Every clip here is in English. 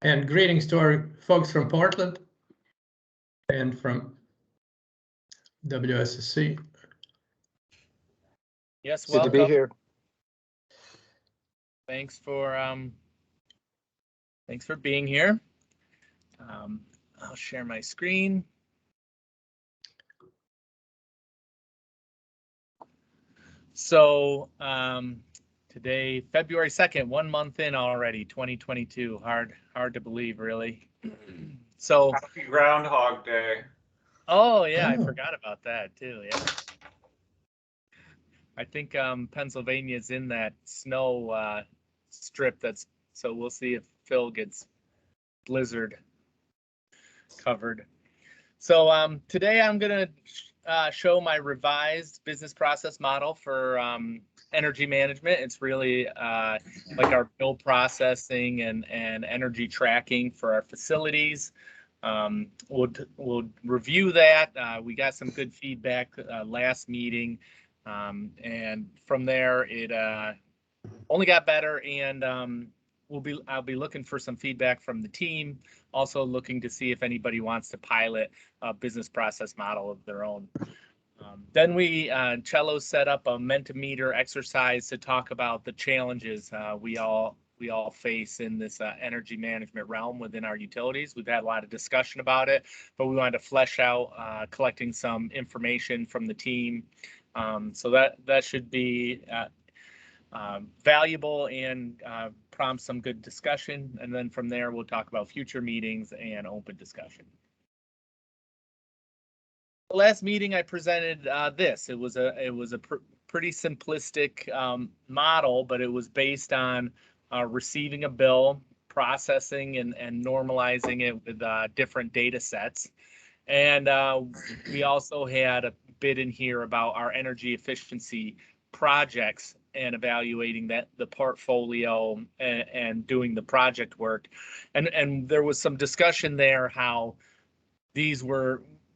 And greetings to our folks from Portland and from WSSC. Yes, welcome. Good to be here. Thanks for being here. I'll share my screen. So today, February 2nd, 1 month in already, 2022. Hard to believe, really. So happy Groundhog Day. Oh yeah, I forgot about that too. Yeah. I think Pennsylvania's in that snow strip so we'll see if Phil gets blizzard covered. So today I'm going to show my revised business process model for energy management. It's really like our bill processing and energy tracking for our facilities. We'll review that. We got some good feedback last meeting, and from there it only got better. And I'll be looking for some feedback from the team. Also looking to see if anybody wants to pilot a business process model of their own. Then Cello set up a Mentimeter exercise to talk about the challenges we all face in this energy management realm within our utilities. We've had a lot of discussion about it, but we wanted to flesh out collecting some information from the team. So that should be valuable and prompt some good discussion. And then from there, we'll talk about future meetings and open discussion. The last meeting I presented this. It was a pretty simplistic model, but it was based on receiving a bill, processing and normalizing it with different data sets. And we also had a bit in here about our energy efficiency projects and evaluating the portfolio and doing the project work. And there was some discussion there how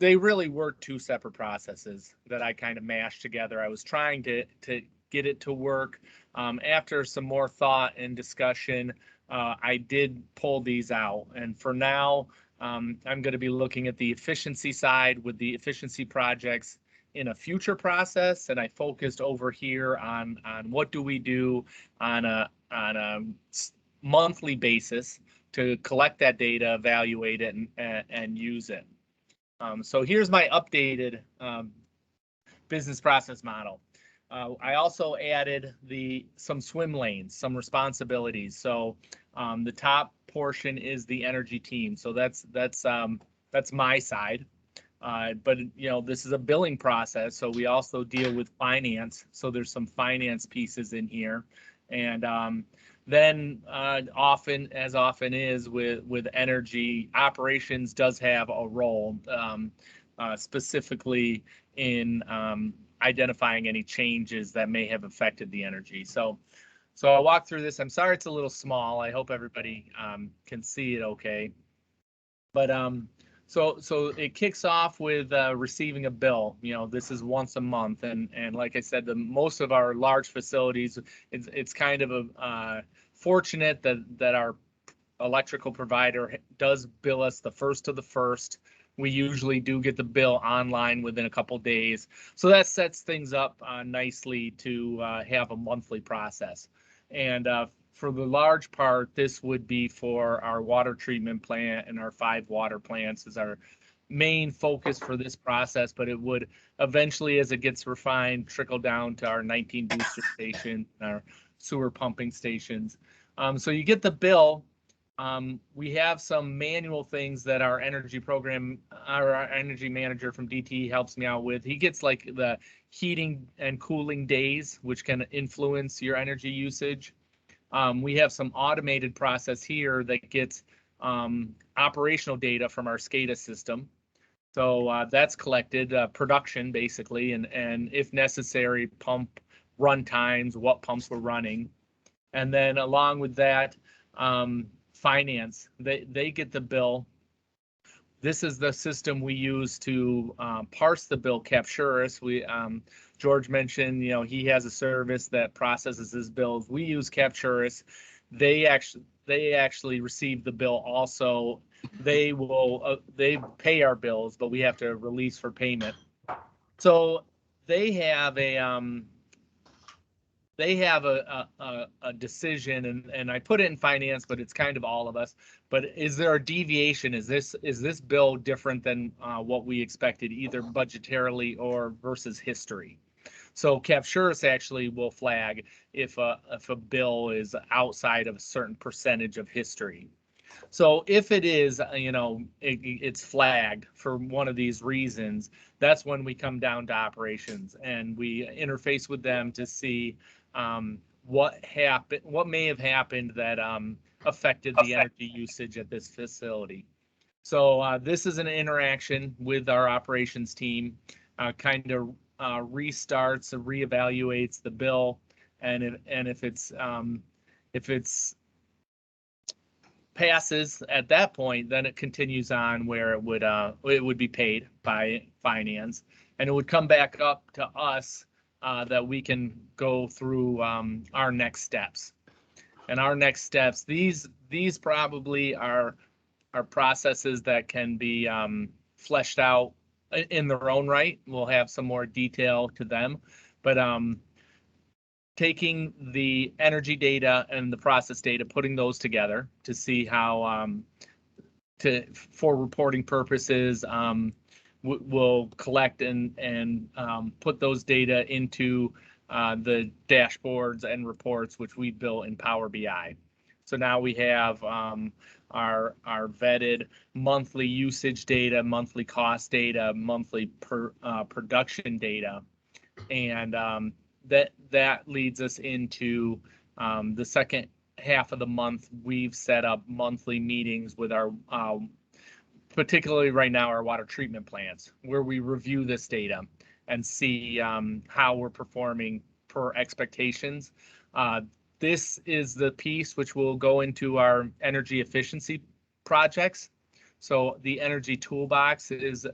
they really were two separate processes that I kind of mashed together. I was trying to get it to work. After some more thought and discussion, I did pull these out. And for now, I'm going to be looking at the efficiency side with the efficiency projects in a future process. And I focused over here on what do we do on a monthly basis to collect that data, evaluate it, and use it. So here's my updated business process model. I also added some swim lanes, some responsibilities. So the top portion is the energy team. So that's my side. But this is a billing process. So we also deal with finance. So there's some finance pieces in here. And then often is with energy, operations does have a role, specifically in identifying any changes that may have affected the energy. So I'll walk through this. I'm sorry it's a little small. I hope everybody can see it okay. But so it kicks off with receiving a bill. This is once a month, and like I said, most of our large facilities, it's kind of fortunate that our electrical provider does bill us the first of the first. We usually do get the bill online within a couple days, so that sets things up nicely to have a monthly process. And for the large part, this would be for our water treatment plant and our 5 water plants is our main focus for this process, but it would eventually, as it gets refined, trickle down to our 19 booster stations, our sewer pumping stations. So you get the bill. We have some manual things that our energy manager from DTE helps me out with. He gets like the heating and cooling days, which can influence your energy usage. We have some automated process here that gets operational data from our SCADA system. So that's collected production basically, and if necessary, pump run times, what pumps we're running. And then along with that, finance, they get the bill. This is the system we use to parse the bill, Capturus. George mentioned, he has a service that processes his bills. We use Capturus. they actually receive the bill also. They will, they pay our bills, but we have to release for payment. So they have a decision, and I put it in finance, but it's kind of all of us. But is there a deviation? Is this bill different than what we expected, either budgetarily or versus history? So Capsurus actually will flag if a bill is outside of a certain percentage of history. So if it is, it's flagged for one of these reasons, that's when we come down to operations and we interface with them to see what happened, what may have happened that affected the energy usage at this facility. So this is an interaction with our operations team, kind of restarts and reevaluates the bill, and if it's passes at that point, then it continues on where it would be paid by finance, and it would come back up to us that we can go through our next steps. And our next steps, these probably are processes that can be fleshed out in their own right. We'll have some more detail to them, but taking the energy data and the process data, putting those together to see how for reporting purposes, we'll collect and put those data into the dashboards and reports which we built in Power BI. So now we have our vetted monthly usage data, monthly cost data, monthly production data, and that leads us into the second half of the month. We've set up monthly meetings with our particularly right now our water treatment plants, where we review this data and see how we're performing per expectations. This is the piece which will go into our energy efficiency projects. So the energy toolbox is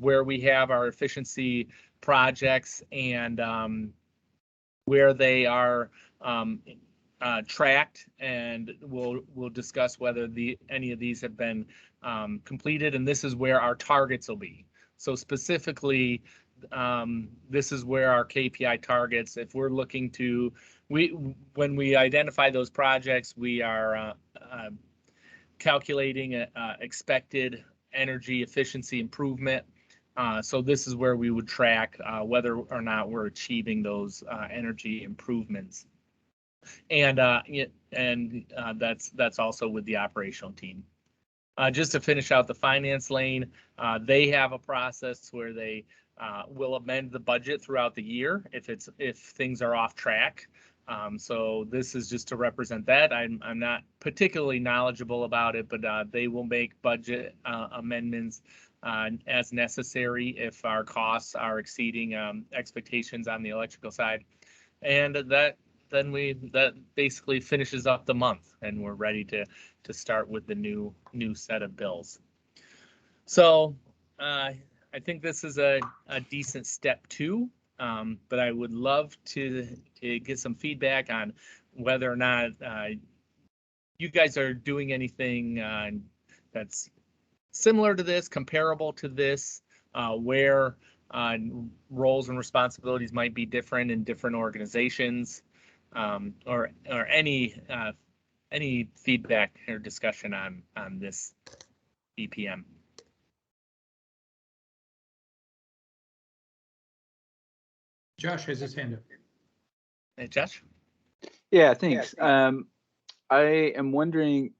where we have our efficiency projects and where they are tracked, and we'll discuss whether any of these have been completed, and this is where our targets will be. So specifically, this is where our KPI targets, if we're looking to, when we identify those projects, we are calculating expected energy efficiency improvement. So this is where we would track whether or not we're achieving those energy improvements, and that's also with the operational team. Just to finish out the finance lane, they have a process where they will amend the budget throughout the year if things are off track. So this is just to represent that. I'm not particularly knowledgeable about it, but they will make budget amendments as necessary if our costs are exceeding expectations on the electrical side, and that basically finishes up the month, and we're ready to start with the new set of bills. So I think this is a decent step 2, but I would love to get some feedback on whether or not you guys are doing anything that's similar to this, comparable to this, where roles and responsibilities might be different in different organizations, or any feedback or discussion on this BPM. Josh has his hand up. Hey, Josh? Yeah, thanks. I am wondering,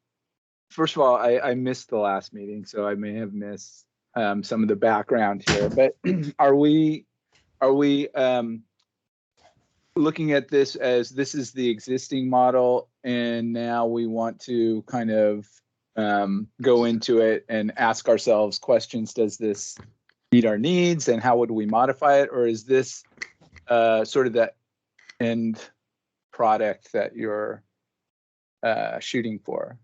first of all, I missed the last meeting, so I may have missed some of the background here, but are we looking at this as this is the existing model, and now we want to kind of go into it and ask ourselves questions? Does this meet our needs, and how would we modify it? Or is this sort of that end product that you're shooting for?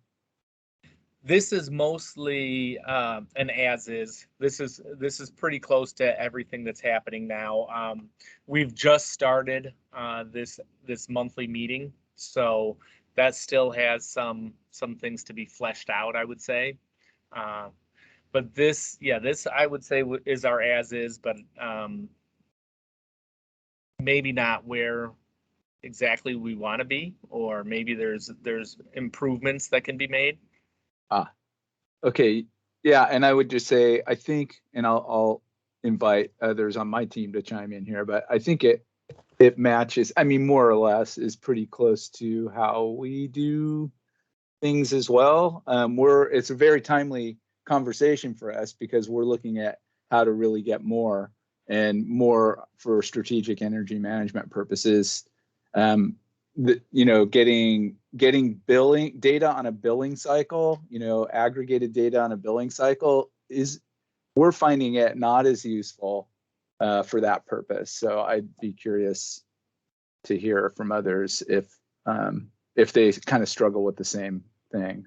This is mostly an as-is. This is pretty close to everything that's happening now. We've just started this monthly meeting, so that still has some things to be fleshed out, I would say. But this I would say is our as is, but maybe not where exactly we want to be, or maybe there's improvements that can be made. Okay, yeah, and I would just say, I think, and I'll invite others on my team to chime in here, but I think it matches, I mean, more or less is pretty close to how we do things as well. It's a very timely conversation for us because we're looking at how to really get more and more for strategic energy management purposes. Getting billing data on a billing cycle, aggregated data on a billing cycle we're finding it not as useful for that purpose. So I'd be curious to hear from others if they kind of struggle with the same thing.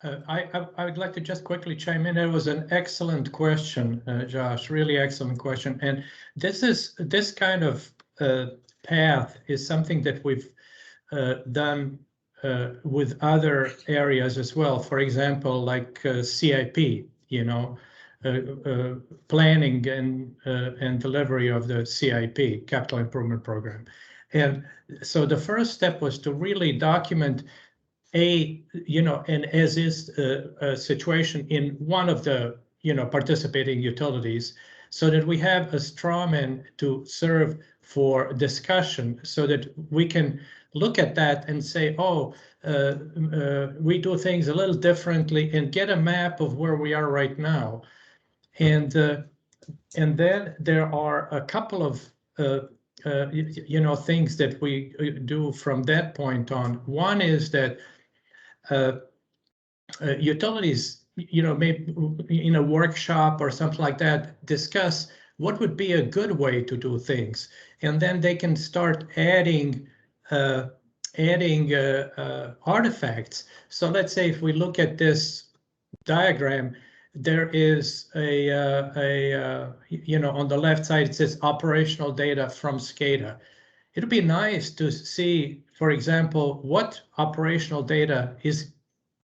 I would like to just quickly chime in. It was an excellent question, Josh, really excellent question. And this kind of path is something that we've done with other areas as well. For example, like CIP, planning and delivery of the CIP, Capital Improvement Program. And so the first step was to really document an as is situation in one of the participating utilities, so that we have a straw man to serve for discussion, so that we can look at that and say, we do things a little differently, and get a map of where we are right now. And then there are a couple of things that we do from that point on. One is that utilities, maybe in a workshop or something like that, discuss what would be a good way to do things, and then they can start adding artifacts. So let's say if we look at this diagram, there is on the left side it says operational data from SCADA. It'd be nice to see, for example, what operational data is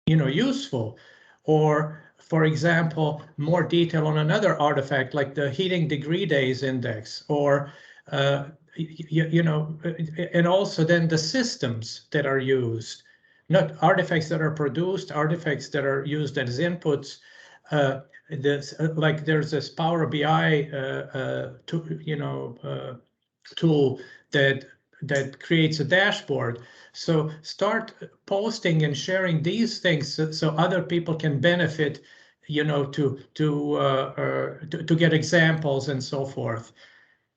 useful, or for example, more detail on another artifact like the heating degree days index, or and also then the systems that are used, not artifacts that are produced, artifacts that are used as inputs. Like there's this Power BI tool that creates a dashboard. So start posting and sharing these things so other people can benefit, to get examples and so forth.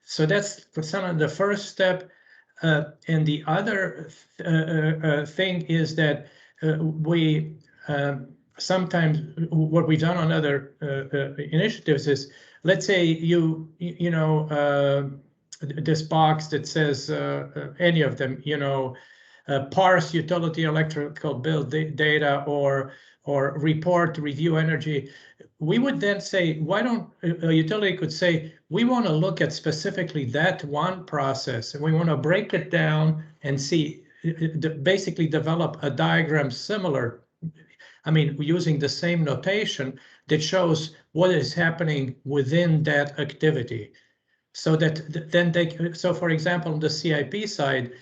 So that's the first step. And the other thing is that we sometimes, what we've done on other initiatives is, let's say this box that says any of them, parse utility electrical bill data, or report, review energy. We would then say, why don't a utility could say, we want to look at specifically that one process, and we want to break it down and see, basically develop a diagram similar, using the same notation, that shows what is happening within that activity. So that then so for example, on the CIP side,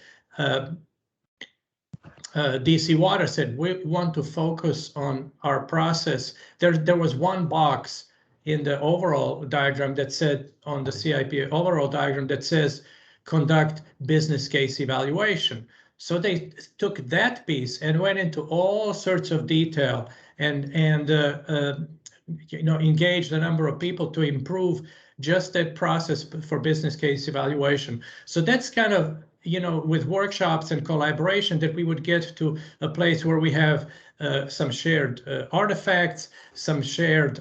DC Water said, we want to focus on our process. There was one box in the overall diagram that said, on the CIP overall diagram, that says conduct business case evaluation. So they took that piece and went into all sorts of detail and engaged a number of people to improve just that process for business case evaluation. So that's kind of, with workshops and collaboration, that we would get to a place where we have some shared artifacts, some shared,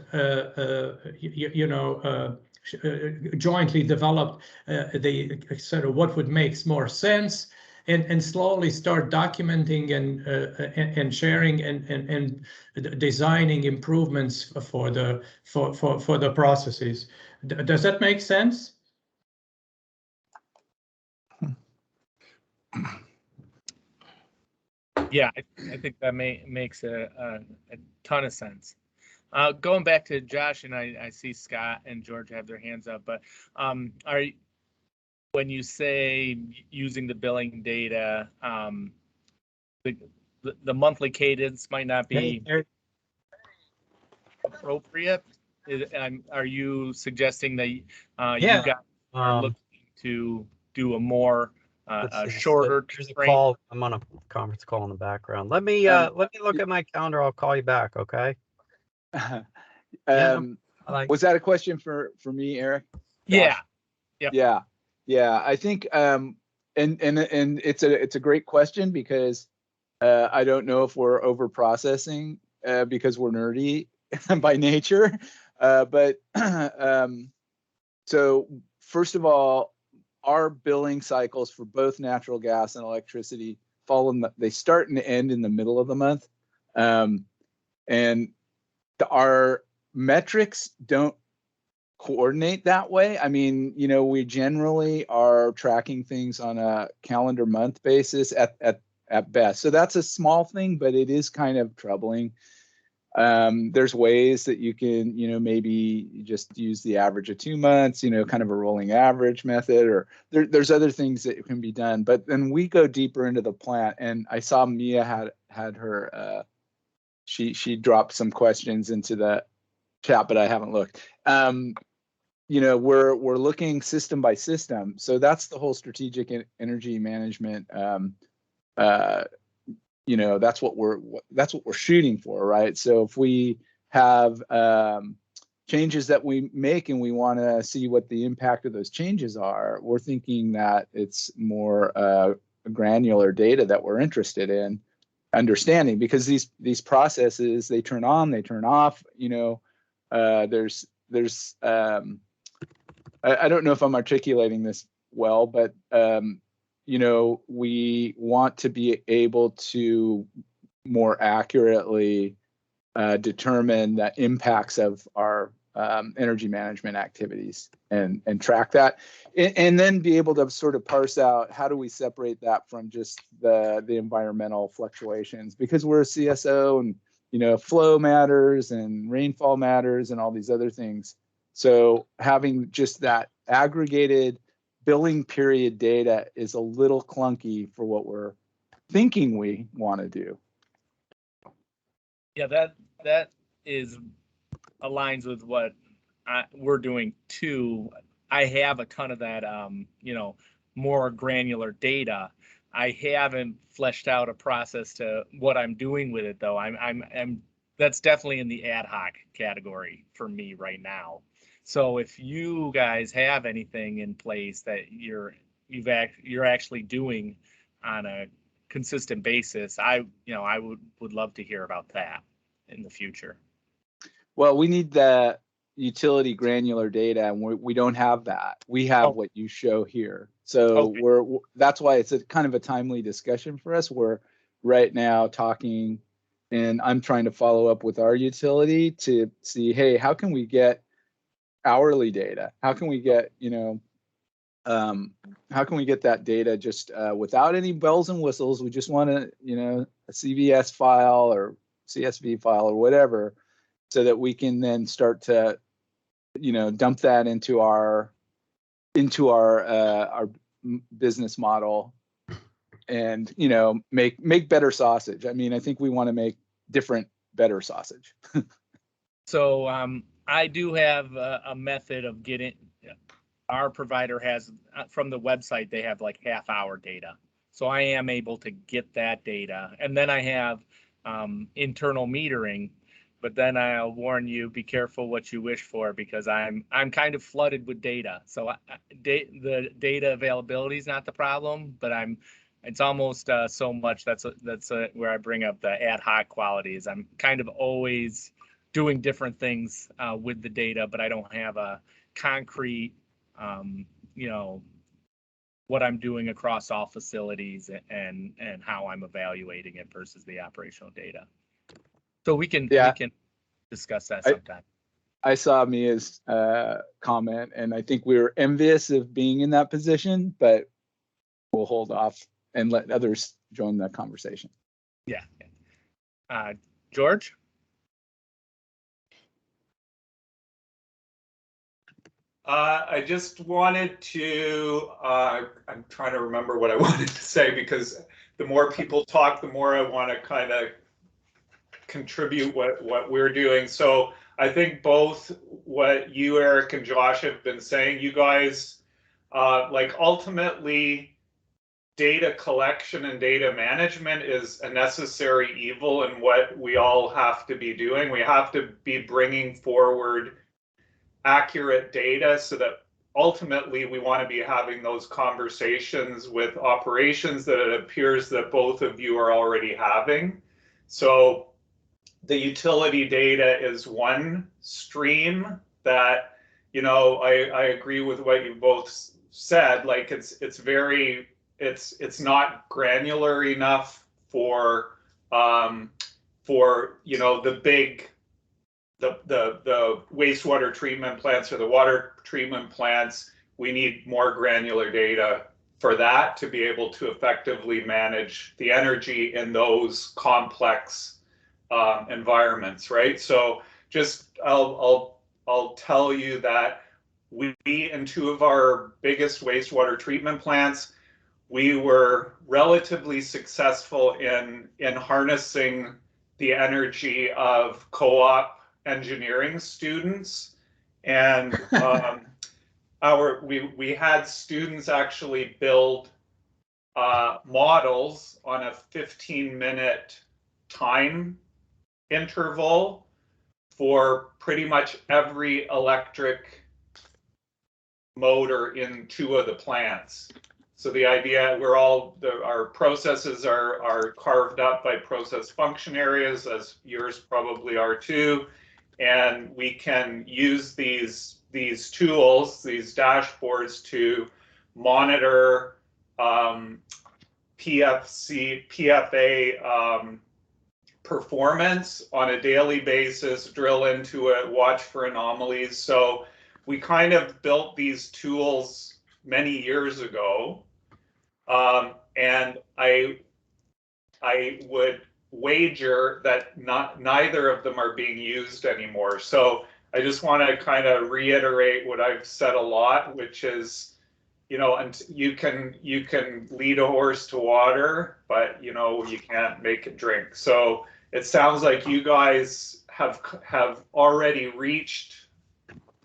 jointly developed the sort of what would make more sense, and slowly start documenting and sharing and designing improvements for the processes. Does that make sense? Yeah, I think that makes a ton of sense. Going back to Josh, and I see Scott and George have their hands up, but when you say using the billing data, the monthly cadence might not be appropriate. Are you suggesting that you guys are looking to do a more shorter There's a frame? call. I'm on a conference call in the background. Let me look at my calendar. I'll call you back. Okay. Was that a question for me, Eric? Yeah. Yep. Yeah. I think and it's a great question because I don't know if we're over processing because we're nerdy by nature. But so first of all, our billing cycles for both natural gas and electricity they start and end in the middle of the month. And our metrics don't coordinate that way. I mean, we generally are tracking things on a calendar month basis at best. So that's a small thing, but it is kind of troubling. There's ways that you can, maybe just use the average of 2 months, kind of a rolling average method, or there's other things that can be done. But then we go deeper into the plant, and I saw Mia had her, she dropped some questions into the chat, but I haven't looked. We're looking system by system. So that's the whole strategic energy management. That's what we're shooting for, right? So if we have changes that we make and we want to see what the impact of those changes are, we're thinking that it's more granular data that we're interested in understanding, because these processes, they turn on, they turn off. There's I don't know if I'm articulating this well, but we want to be able to more accurately determine the impacts of our energy management activities and track that, and then be able to sort of parse out how do we separate that from just the environmental fluctuations, because we're a CSO and flow matters and rainfall matters and all these other things. So having just that aggregated billing period data is a little clunky for what we're thinking we want to do. Yeah, that aligns with what we're doing too. I have a ton of that, more granular data. I haven't fleshed out a process to what I'm doing with it though. I'm that's definitely in the ad hoc category for me right now. So if you guys have anything in place that you're actually doing on a consistent basis, I would love to hear about that in the future. Well, we need the utility granular data, and we don't have that. We have what you show here. So that's why it's a kind of a timely discussion for us. We're right now talking, and I'm trying to follow up with our utility to see, hey, how can we get hourly data? How can we get, how can we get that data just without any bells and whistles? We just want a CVS file or CSV file or whatever, so that we can then start to, dump that into our business model and, make better sausage. I mean, I think we want to make different, better sausage. So I do have a method of getting, our provider has, from the website, they have like half-hour data. So I am able to get that data. And then I have internal metering, but then I'll warn you, be careful what you wish for, because I'm kind of flooded with data. So the data availability is not the problem, but it's almost so much. That's where I bring up the ad hoc qualities. I'm kind of always doing different things with the data, but I don't have a concrete, what I'm doing across all facilities and how I'm evaluating it versus the operational data. So we can discuss that sometime. I saw Mia's comment, and I think we were envious of being in that position, but we'll hold off and let others join the conversation. Yeah. George? I just wanted to, I'm trying to remember what I wanted to say because the more people talk, the more I want to kind of contribute what we're doing. So I think both what you, Eric, and Josh have been saying, you guys, like ultimately, data collection and data management is a necessary evil in what we all have to be doing. We have to be bringing forward accurate data so that ultimately we want to be having those conversations with operations that it appears that both of you are already having. So the utility data is one stream that, you know, I agree with what you both said. Like it's very, it's not granular enough for you know, the big the wastewater treatment plants or the water treatment plants. We need more granular data for that to be able to effectively manage the energy in those complex environments, right? So just I'll tell you that we in two of our biggest wastewater treatment plants, we were relatively successful in harnessing the energy of co-op engineering students, and we had students actually build models on a 15-minute time interval for pretty much every electric motor in two of the plants. So the idea, our processes are carved up by process function areas, as yours probably are too, and we can use these tools, these dashboards, to monitor PFA performance on a daily basis, drill into it, watch for anomalies. So we kind of built these tools many years ago, and I would wager that neither of them are being used anymore. So I just want to kind of reiterate what I've said a lot, which is, you know, and you can lead a horse to water, but you know you can't make it drink. So it sounds like you guys have already reached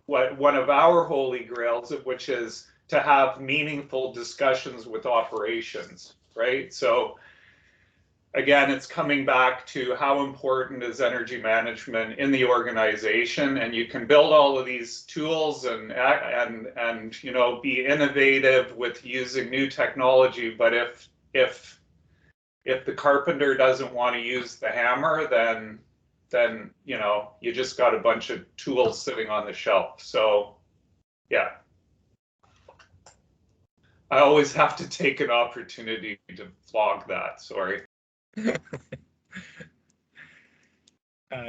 what one of our holy grails, which is to have meaningful discussions with operations, right? So again, it's coming back to how important is energy management in the organization, and you can build all of these tools and you know, be innovative with using new technology, but if the carpenter doesn't want to use the hammer, then you know, you just got a bunch of tools sitting on the shelf. So yeah, I always have to take an opportunity to flog that. Sorry.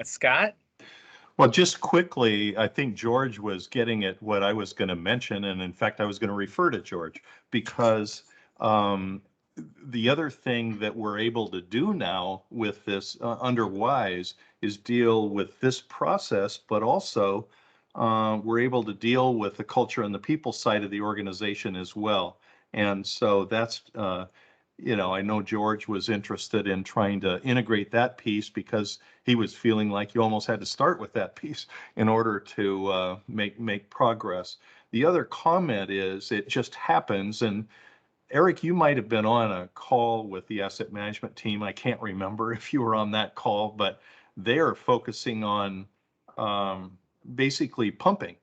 Scott? Well, just quickly, I think George was getting at what I was going to mention, and in fact, I was going to refer to George, because the other thing that we're able to do now with this under WISE is deal with this process, but also we're able to deal with the culture and the people side of the organization as well. And so that's, you know, I know George was interested in trying to integrate that piece because he was feeling like you almost had to start with that piece in order to make progress. The other comment is it just happens, and Eric, you might have been on a call with the asset management team. I can't remember if you were on that call, but they are focusing on basically pumping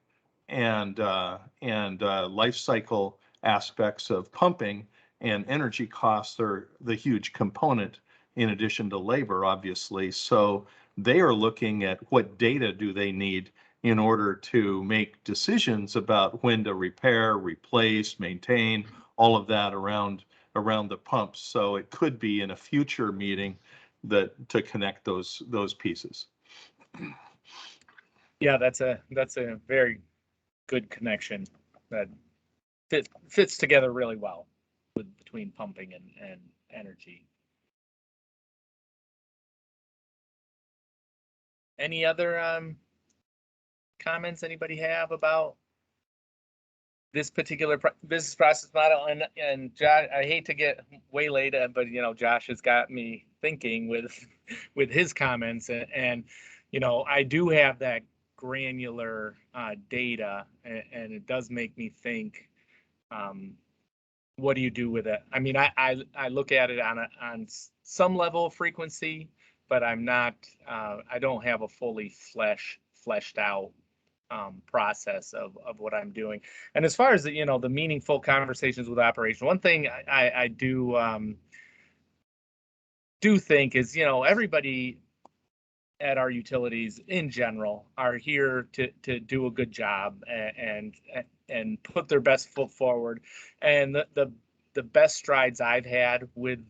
and life cycle aspects of pumping, and energy costs are the huge component in addition to labor, obviously. So they are looking at what data do they need in order to make decisions about when to repair, replace, maintain, all of that around the pumps. So it could be in a future meeting that to connect those pieces. Yeah, that's a very good connection that fits together really well between pumping and energy. Any other comments anybody have about this particular business process model? And Josh, I hate to get waylaid, but you know, Josh has got me thinking with with his comments, and you know, I do have that granular data, and it does make me think. What do you do with it? I mean, I look at it on some level of frequency, but I'm not. I don't have a fully fleshed out process of what I'm doing. And as far as the, you know, the meaningful conversations with operation, one thing I do think is, you know, everybody at our utilities in general are here to do a good job and put their best foot forward. And the best strides I've had with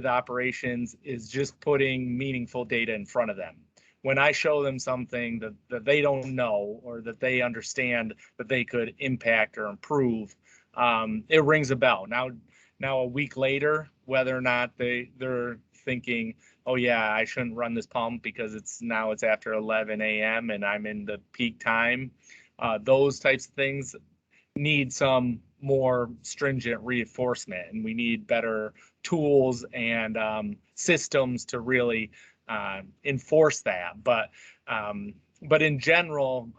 operations is just putting meaningful data in front of them. When I show them something that they don't know or that they understand that they could impact or improve, it rings a bell. Now a week later, whether or not they're thinking, oh yeah, I shouldn't run this pump because it's after 11 a.m. and I'm in the peak time. Those types of things need some more stringent reinforcement, and we need better tools and systems to really enforce that. But in general,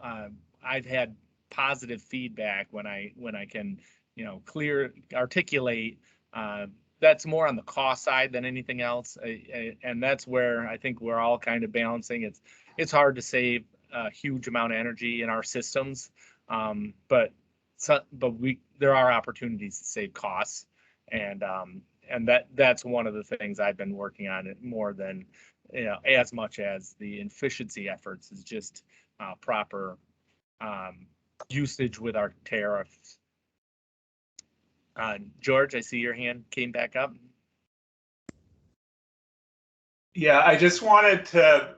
I've had positive feedback when I can, you know, articulate. That's more on the cost side than anything else, and that's where I think we're all kind of balancing. It's hard to save a huge amount of energy in our systems, but there are opportunities to save costs, and that's one of the things I've been working on more than, you know, as much as the efficiency efforts is just proper usage with our tariffs. George, I see your hand came back up. Yeah, I just wanted to,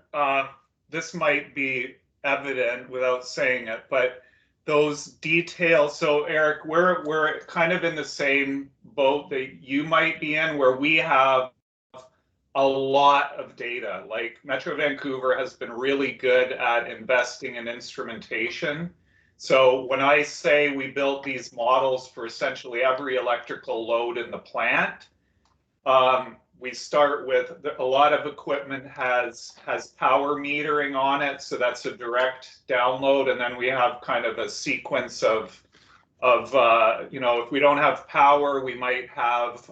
this might be evident without saying it, but those details, so Eric, we're kind of in the same boat that you might be in, where we have a lot of data. Like Metro Vancouver has been really good at investing in instrumentation. So when I say we built these models for essentially every electrical load in the plant, we start with a lot of equipment has power metering on it, so that's a direct download, and then we have kind of a sequence of you know, if we don't have power, we might have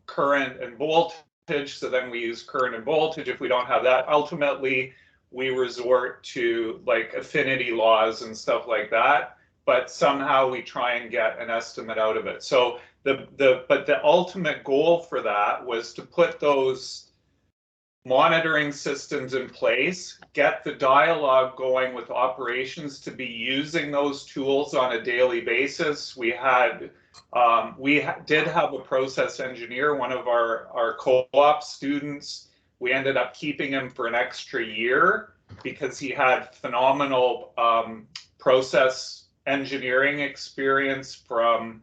current and voltage, so then we use current and voltage. If we don't have that, ultimately we resort to like affinity laws and stuff like that, but somehow we try and get an estimate out of it. So but the ultimate goal for that was to put those monitoring systems in place, get the dialogue going with operations to be using those tools on a daily basis. We did have a process engineer, one of our co-op students. We ended up keeping him for an extra year because he had phenomenal process engineering experience from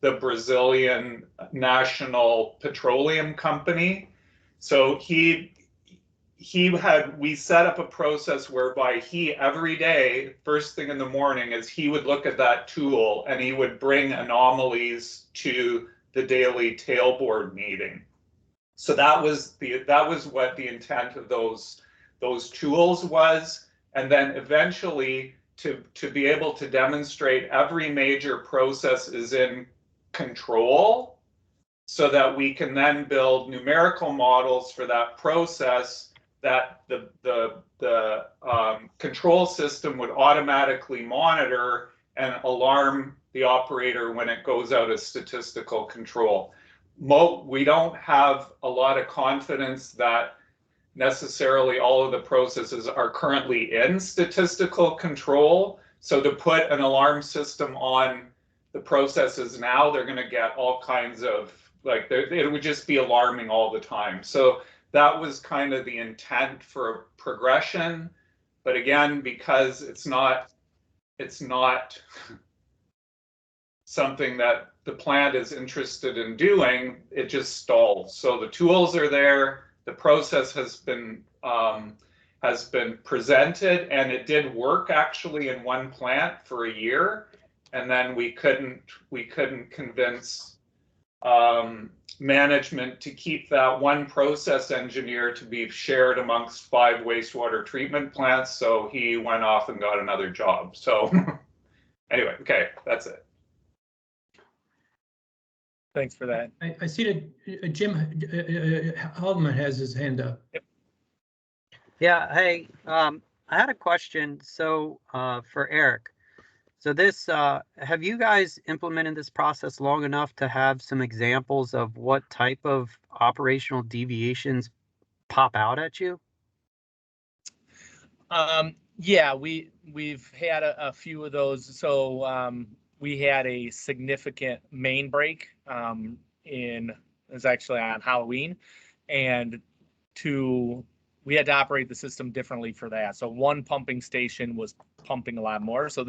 the Brazilian National Petroleum Company. So we set up a process whereby every day, first thing in the morning, is he would look at that tool and he would bring anomalies to the daily tailboard meeting. So that was what the intent of those tools was. And then eventually to be able to demonstrate every major process is in control, so that we can then build numerical models for that process that the control system would automatically monitor and alarm the operator when it goes out of statistical control. We don't have a lot of confidence that necessarily all of the processes are currently in statistical control. So to put an alarm system on the processes now, they're going to get all kinds of, like, it would just be alarming all the time. So that was kind of the intent for progression. But again, because it's not something that the plant is interested in doing, it just stalls. So the tools are there. The process has been has been presented, and it did work actually in one plant for a year, and then we couldn't convince management to keep that one process engineer to be shared amongst 5 wastewater treatment plants, so he went off and got another job. So anyway, okay, that's it. Thanks for that. I see that Jim Haldeman has his hand up. Yep. Yeah, hey, I had a question. So for Eric, so this, have you guys implemented this process long enough to have some examples of what type of operational deviations pop out at you? Yeah, we've had a few of those. So we had a significant main break it was actually on Halloween, and we had to operate the system differently for that. So one pumping station was pumping a lot more. So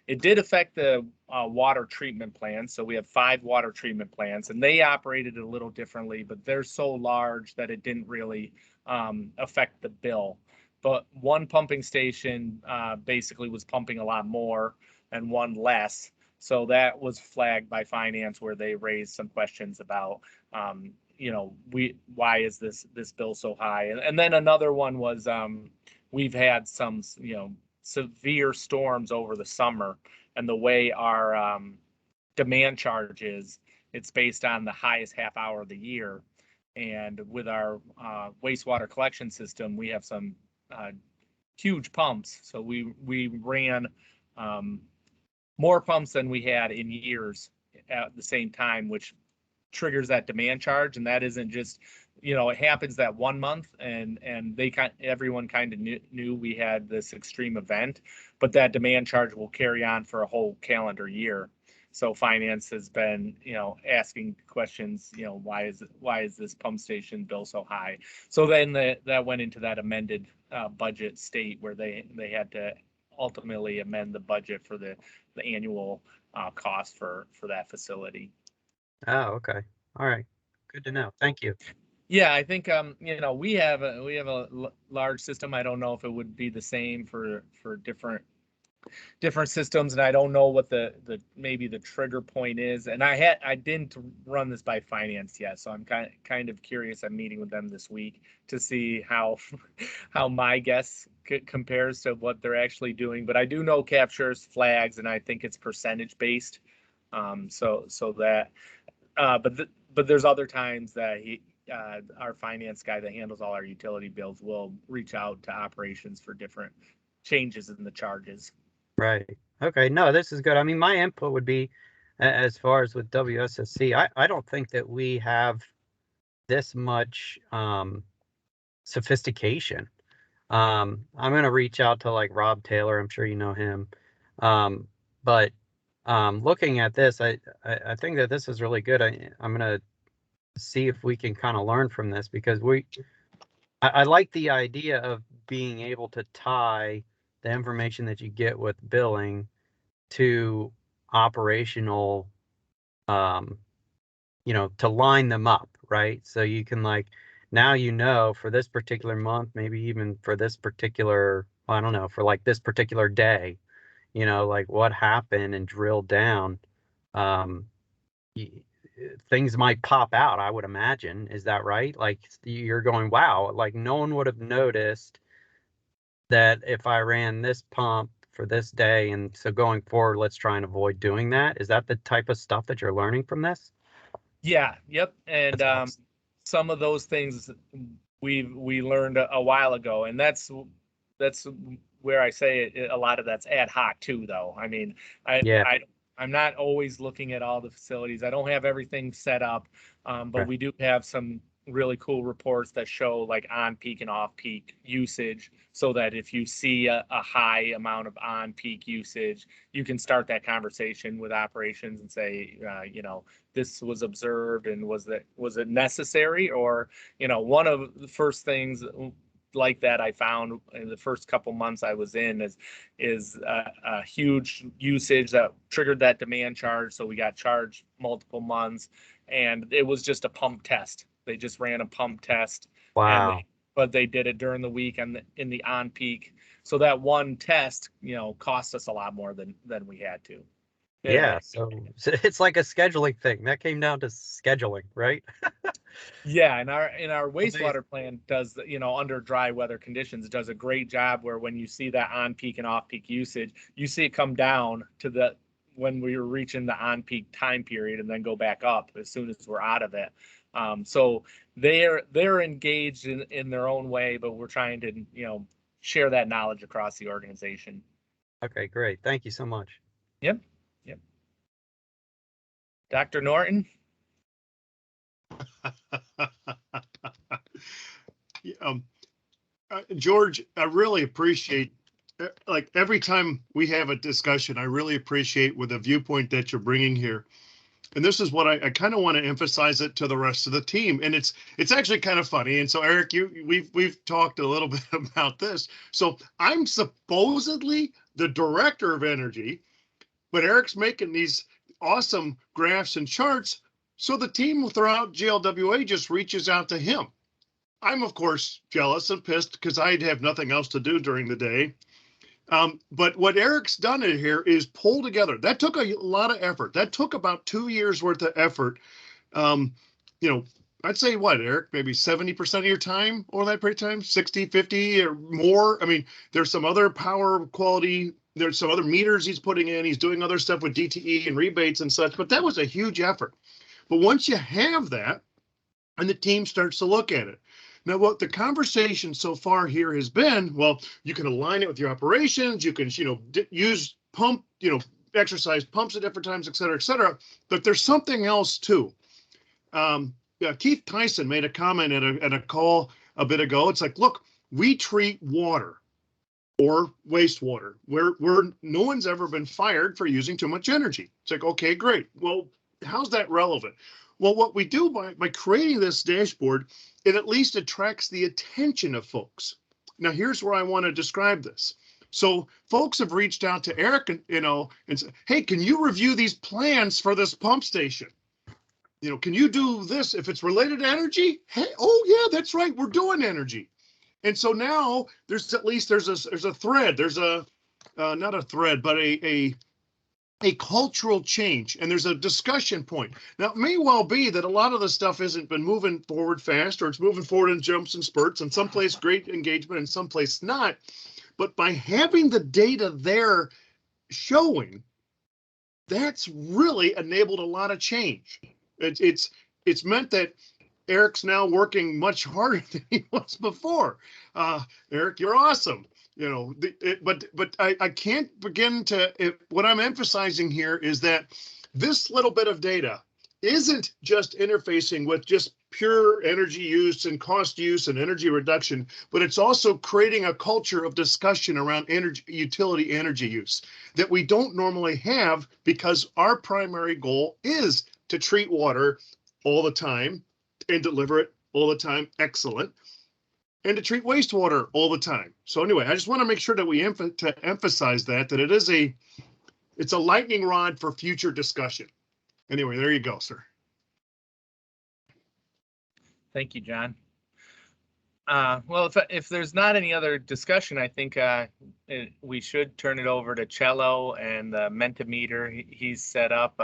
it did affect the water treatment plants. So we have 5 water treatment plants, and they operated a little differently, but they're so large that it didn't really affect the bill. But one pumping station basically was pumping a lot more and one less. So that was flagged by finance, where they raised some questions about, why is this bill so high? And then another one was we've had some, severe storms over the summer, and the way our demand charge is, it's based on the highest half hour of the year. And with our wastewater collection system, we have some huge pumps. So we ran more pumps than we had in years at the same time, which triggers that demand charge. And that isn't just, it happens that one month, and everyone kind of knew we had this extreme event, but that demand charge will carry on for a whole calendar year. So finance has been, asking questions, why is this pump station bill so high? So then that went into that amended budget state, where they had to ultimately amend the budget for the annual cost for that facility. Oh, okay. All right. Good to know. Thank you. Yeah, I think we have a large system. I don't know if it would be the same for different systems, and I don't know what the maybe the trigger point is. And I didn't run this by finance yet, so I'm kind of curious. I'm meeting with them this week to see how my guess compares to what they're actually doing. But I do know captures flags, and I think it's percentage based. So that, but there's other times that our finance guy that handles all our utility bills will reach out to operations for different changes in the charges. Right. Okay. No, this is good. I mean, my input would be, as far as with WSSC, I don't think that we have this much sophistication. I'm going to reach out to like Rob Taylor. I'm sure you know him. But looking at this, I think that this is really good. I'm going to see if we can kind of learn from this, because I like the idea of being able to tie the information that you get with billing to operational, to line them up, right? So you can now, for this particular month, maybe even for this particular, I don't know, for like this particular day, like what happened, and drill down. Things might pop out, I would imagine. Is that right? Like you're going, wow, like no one would have noticed that if I ran this pump for this day, and so going forward, let's try and avoid doing that. Is that the type of stuff that you're learning from this? Yeah, yep. And awesome. Some of those things we learned a while ago, and that's where I say a lot of that's ad hoc too, though. I mean, I'm not always looking at all the facilities. I don't have everything set up, but we do have some really cool reports that show like on peak and off peak usage, so that if you see a high amount of on peak usage, you can start that conversation with operations and say, this was observed, and was it necessary? Or, one of the first things like that I found in the first couple months I was in is a huge usage that triggered that demand charge. So we got charged multiple months, and it was just a pump test. They just ran a pump test. Wow. but they did it during the week and in the on peak. So that one test, cost us a lot more than we had to. Yeah, so it's like a scheduling thing. That came down to scheduling, right? Yeah, and our wastewater plant does, under dry weather conditions, does a great job where when you see that on peak and off peak usage, you see it come down to when we were reaching the on peak time period and then go back up as soon as we're out of it. So they're engaged in their own way, but we're trying to, share that knowledge across the organization. Okay, great. Thank you so much. Yep. Dr. Norton? George, I really appreciate, like every time we have a discussion, I really appreciate with the viewpoint that you're bringing here. And this is what I kind of want to emphasize it to the rest of the team. And it's actually kind of funny. And so Eric, we've talked a little bit about this. So I'm supposedly the director of energy, but Eric's making these awesome graphs and charts. So the team throughout GLWA just reaches out to him. I'm, of course, jealous and pissed because I'd have nothing else to do during the day. But what Eric's done in here is pull together. That took a lot of effort. That took about 2 years worth of effort. I'd say what, Eric, maybe 70% of your time over that period of time, 60, 50 or more. I mean, there's some other power quality. There's some other meters he's putting in. He's doing other stuff with DTE and rebates and such, but that was a huge effort. But once you have that and the team starts to look at it, now, what the conversation so far here has been, well, you can align it with your operations. You can, use pump, exercise pumps at different times, et cetera, but there's something else too. Keith Tyson made a comment at a call a bit ago. It's like, look, we treat water or wastewater where no one's ever been fired for using too much energy. It's like, okay, great. Well, how's that relevant? Well, what we do by creating this dashboard, it at least attracts the attention of folks. Now, here's where I want to describe this. So folks have reached out to Eric and said, hey, can you review these plans for this pump station? Can you do this if it's related to energy? Hey, oh yeah, that's right. We're doing energy. And so now there's a thread. There's not a thread, but a cultural change, and there's a discussion point. Now, it may well be that a lot of the stuff hasn't been moving forward fast, or it's moving forward in jumps and spurts, and someplace great engagement and someplace not. But by having the data there showing, that's really enabled a lot of change. It's meant that Eric's now working much harder than he was before. Eric, you're awesome. But I can't begin to, what I'm emphasizing here is that this little bit of data isn't just interfacing with just pure energy use and cost use and energy reduction, but it's also creating a culture of discussion around utility energy use that we don't normally have, because our primary goal is to treat water all the time and deliver it all the time excellent, and to treat wastewater all the time. So anyway, I just want to make sure that we emphasize that it's a lightning rod for future discussion. Anyway, there you go, sir. Thank you, John. Well, if there's not any other discussion, I think we should turn it over to Cello and the Mentimeter he's set up.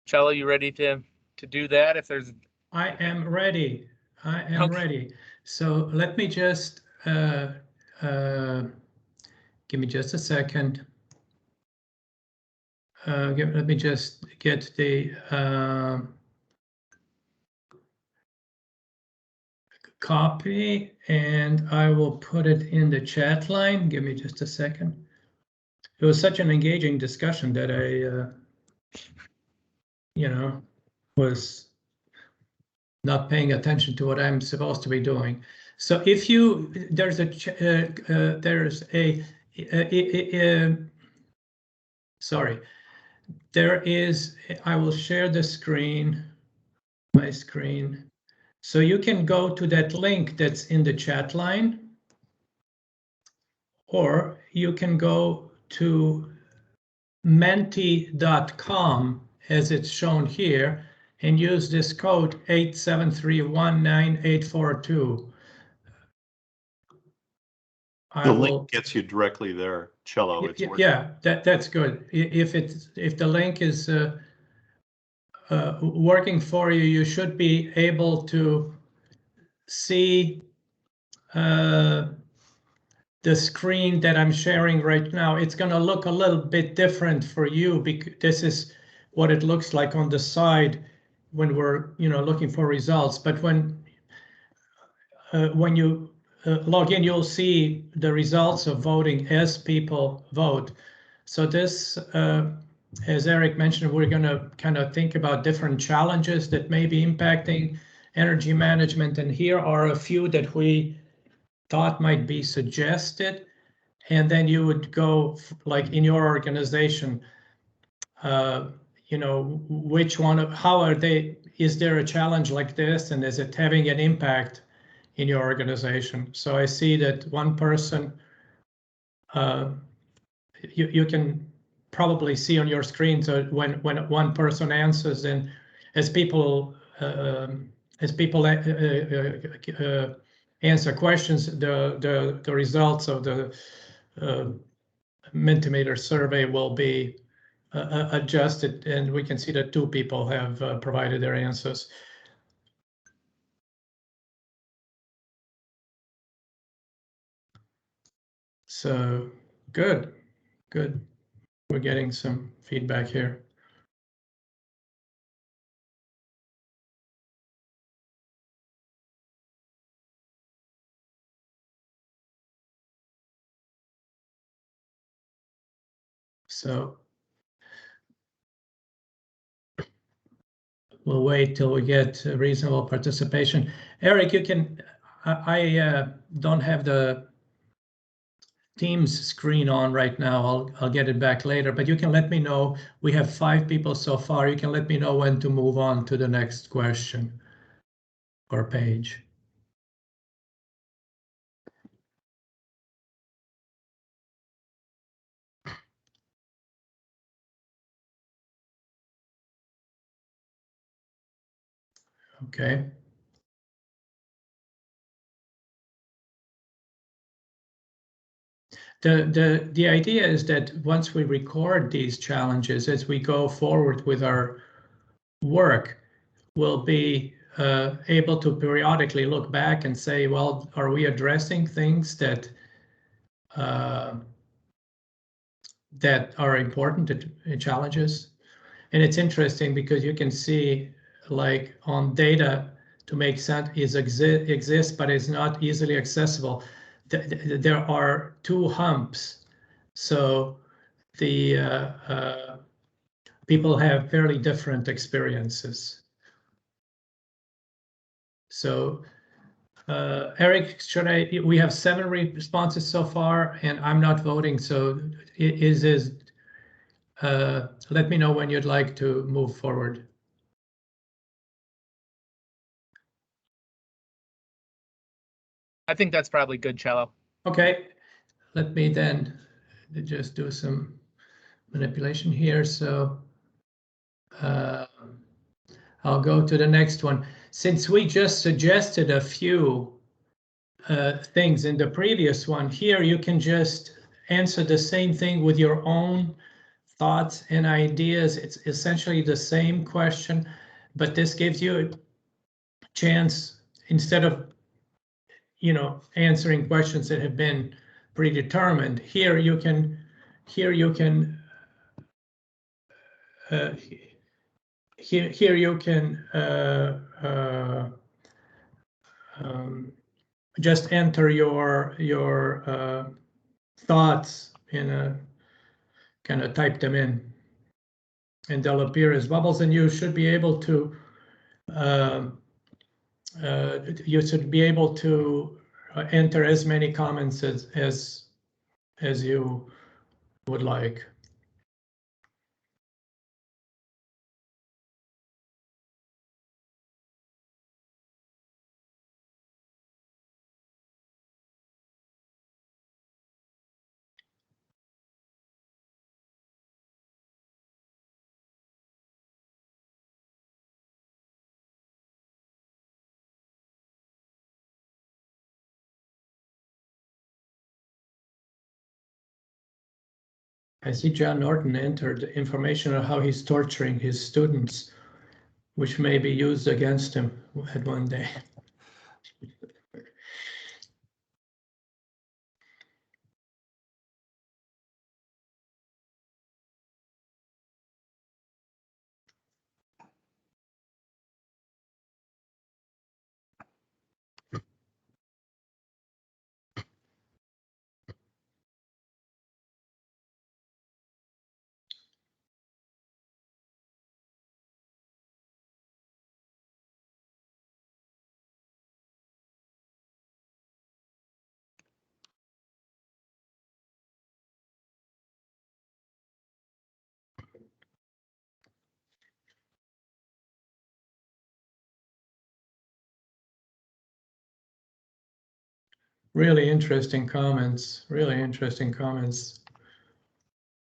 Cello, you ready to do that? If there's, I am ready. Ready. So let me just give me just a second. Let me just get the copy, and I will put it in the chat line. Give me just a second. It was such an engaging discussion that I, was not paying attention to what I'm supposed to be doing. So if there's I will share the screen, my screen. So you can go to that link that's in the chat line, or you can go to menti.com as it's shown here and use this code 873198442. I The will. link gets you directly there, Cello. It's working. Yeah, that's good. If the link is working for you, you should be able to see the screen that I'm sharing right now. It's going to look a little bit different for you because this is what it looks like on the side when we're looking for results. But when you log in, you'll see the results of voting as people vote. So this, as Eric mentioned, we're going to kind of think about different challenges that may be impacting energy management. And here are a few that we thought might be suggested. And then you would go, like in your organization, which one of, how are they, is there a challenge like this? And is it having an impact in your organization? So I see that one person, you can probably see on your screen. So when one person answers, and as people answer questions, the results of the Mentimeter survey will be adjusted, and we can see that 2 people have provided their answers. So good. We're getting some feedback here. So we'll wait till we get reasonable participation. Eric, you can, I don't have the Teams screen on right now. I'll get it back later, but you can let me know. We have 5 people so far. You can let me know when to move on to the next question or page. Okay. The idea is that once we record these challenges, as we go forward with our work, we'll be able to periodically look back and say, well, are we addressing things that that are important challenges? And it's interesting because you can see, like, on data to make sense exists, but it's not easily accessible. There are 2 humps. So the people have fairly different experiences. So Eric, we have 7 responses so far, and I'm not voting. So let me know when you'd like to move forward. I think that's probably good, Cello. Okay, let me then just do some manipulation here. So I'll go to the next one. Since we just suggested a few things in the previous one, here you can just answer the same thing with your own thoughts and ideas. It's essentially the same question, but this gives you a chance, instead of answering questions that have been predetermined, here you can just enter your thoughts in a kind of type them in, and they'll appear as bubbles, and you should be able to enter as many comments as you would like. I see John Norton entered information on how he's torturing his students, which may be used against him at one day. Really interesting comments, really interesting comments.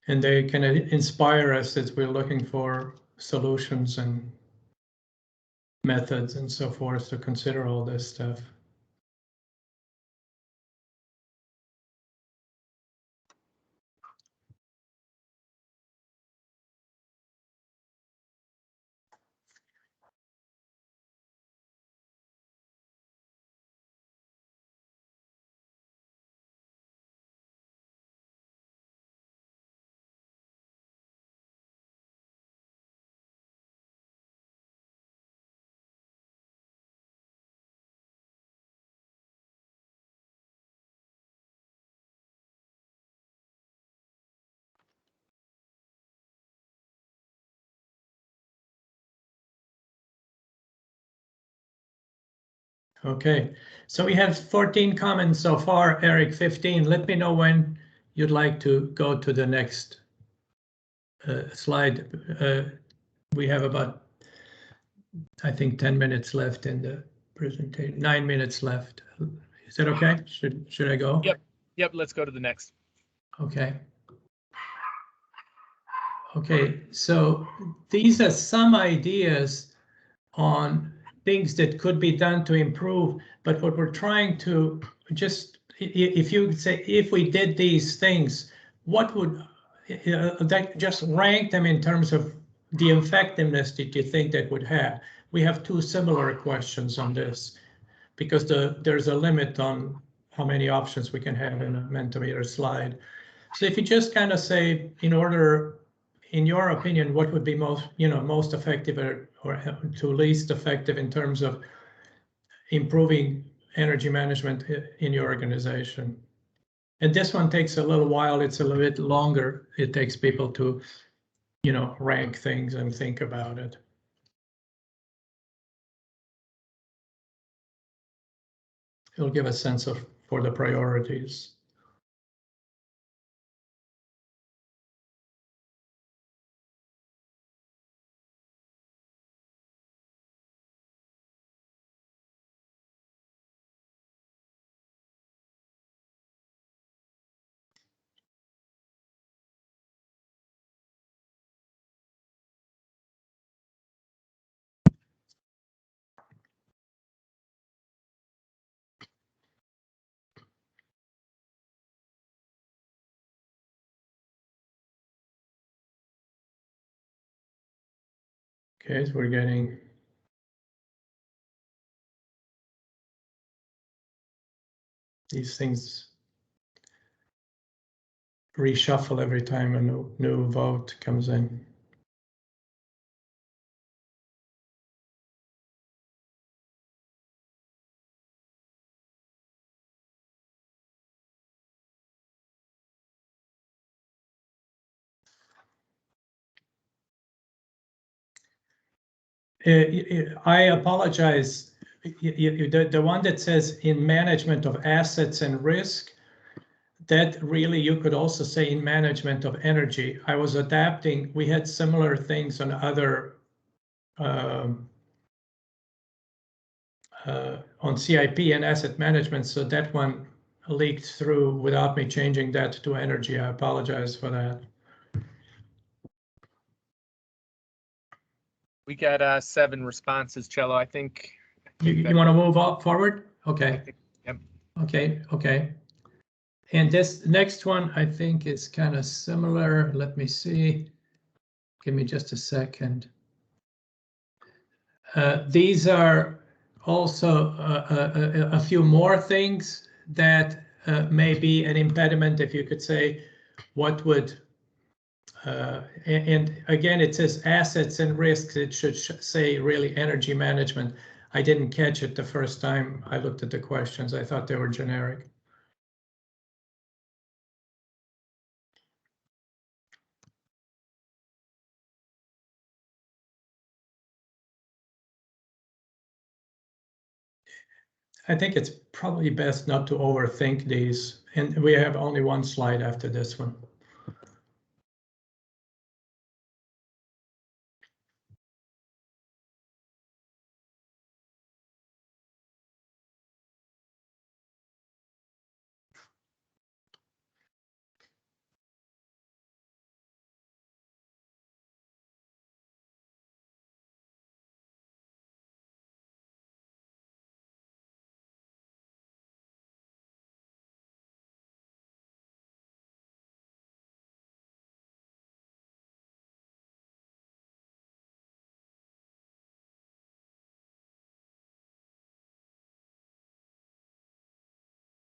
And they can inspire us as we're looking for solutions and methods and so forth to consider all this stuff. Okay, so we have 14 comments so far, Eric, 15. Let me know when you'd like to go to the next slide. We have about, I think, 10 minutes left in the presentation, 9 minutes left. Is that okay? Should I go? Yep, let's go to the next. Okay. Okay, so these are some ideas on things that could be done to improve, but what we're trying to just, if you say, if we did these things, what would that, just rank them in terms of the effectiveness that you think that would have? We have two similar questions on this because there's a limit on how many options we can have in a Mentimeter slide. So if you just kind of say, in order, in your opinion, what would be most effective or to least effective in terms of improving energy management in your organization? And this one takes a little while. It's a little bit longer. It takes people to, rank things and think about it. It'll give a sense for the priorities. Okay, so we're getting these things reshuffle every time a new vote comes in. I apologize. The one that says in management of assets and risk, that really you could also say in management of energy. I was adapting. We had similar things on other on CIP and asset management, so that one leaked through without me changing that to energy. I apologize for that. We got 7 responses, Cello. I think You want to move forward? Okay. Yep. Okay. And this next one, I think, is kind of similar. Let me see. Give me just a second. These are also a few more things that may be an impediment, if you could say, what would, and again, it says assets and risks. It should say really energy management. I didn't catch it the first time I looked at the questions. I thought they were generic. I think it's probably best not to overthink these. And we have only one slide after this one.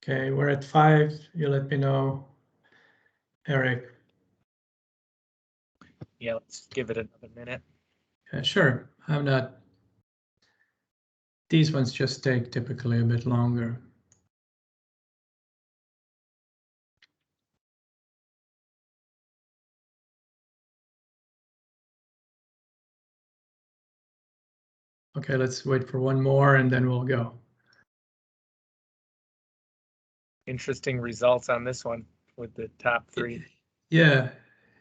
Okay, we're at 5. You let me know, Eric. Yeah, let's give it another minute. Sure. I'm not. These ones just take typically a bit longer. Okay, let's wait for one more and then we'll go. Interesting results on this one with the top 3. Yeah,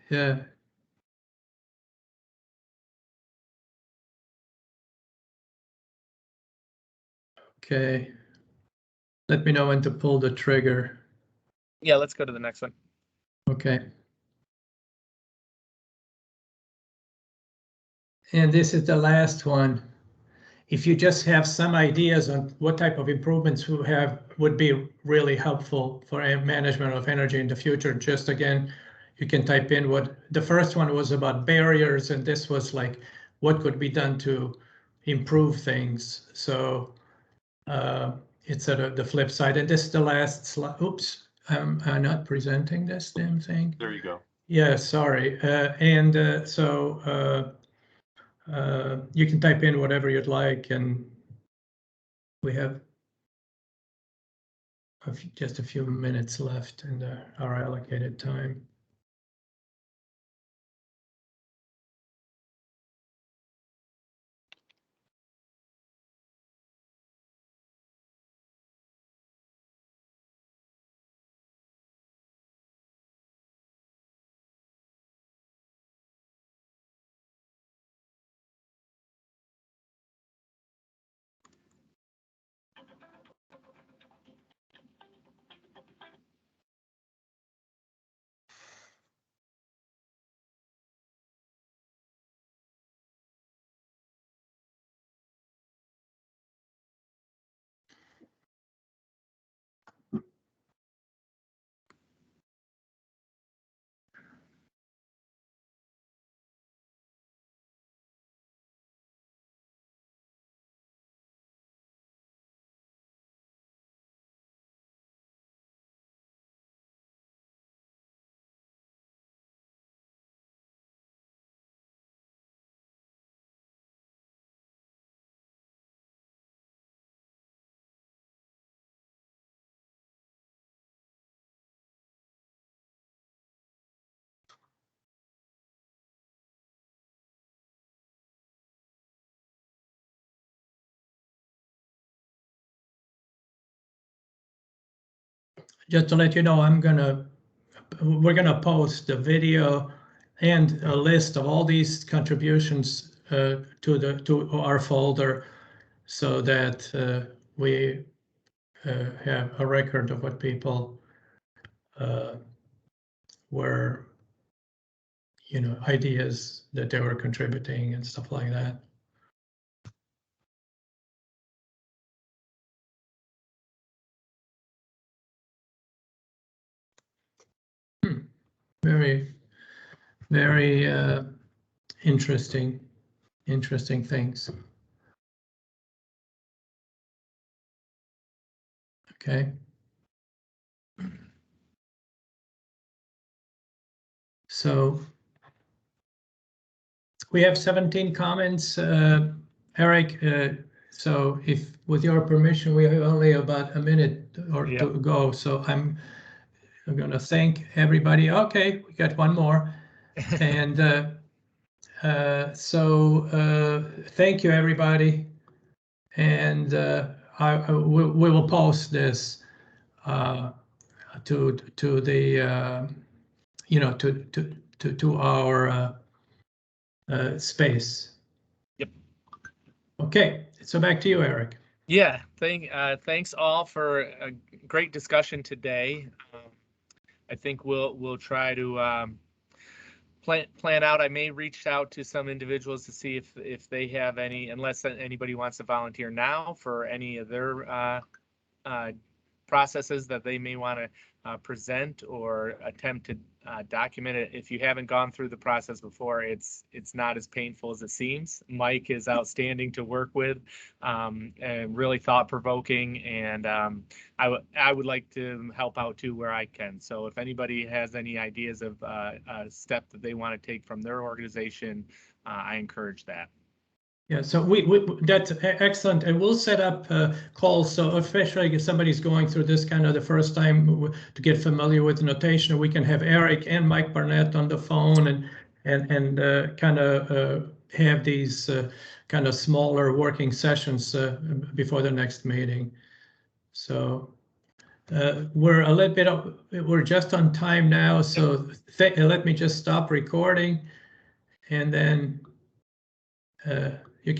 yeah. Okay. Let me know when to pull the trigger. Yeah, let's go to the next one. Okay. And this is the last one. If you just have some ideas on what type of improvements we have would be really helpful for management of energy in the future, just again, you can type in what the first one was about barriers, and this was like what could be done to improve things. So it's at the flip side. And this is the last slide. Oops, I'm not presenting this damn thing. There you go. Yeah, sorry. You can type in whatever you'd like, and we have just a few minutes left in our allocated time. Just to let you know, we're gonna post the video and a list of all these contributions to our folder, so that we have a record of what people were, ideas that they were contributing and stuff like that. Very, very interesting things. Okay. So we have 17 comments, Eric. So if, with your permission, we have only about a minute or Yeah. to go. So I'm going to thank everybody. Okay, we got one more. And thank you, everybody. And we will post this to the to our space. Yep. Okay, so back to you, Eric. Yeah, thanks all for a great discussion today. I think we'll try to plan out. I may reach out to some individuals to see if they have any, unless anybody wants to volunteer now for any of their processes that they may want to present or attempt to document it. If you haven't gone through the process before, it's not as painful as it seems. Mike is outstanding to work with, and really thought-provoking, and I would like to help out too where I can. So if anybody has any ideas of a step that they want to take from their organization, I encourage that. Yeah, so that's excellent, and we'll set up calls. So especially if somebody's going through this kind of the first time to get familiar with the notation, we can have Eric and Mike Barnett on the phone and kind of have these kind of smaller working sessions before the next meeting. So we're a little bit we're just on time now. So let me just stop recording, and then.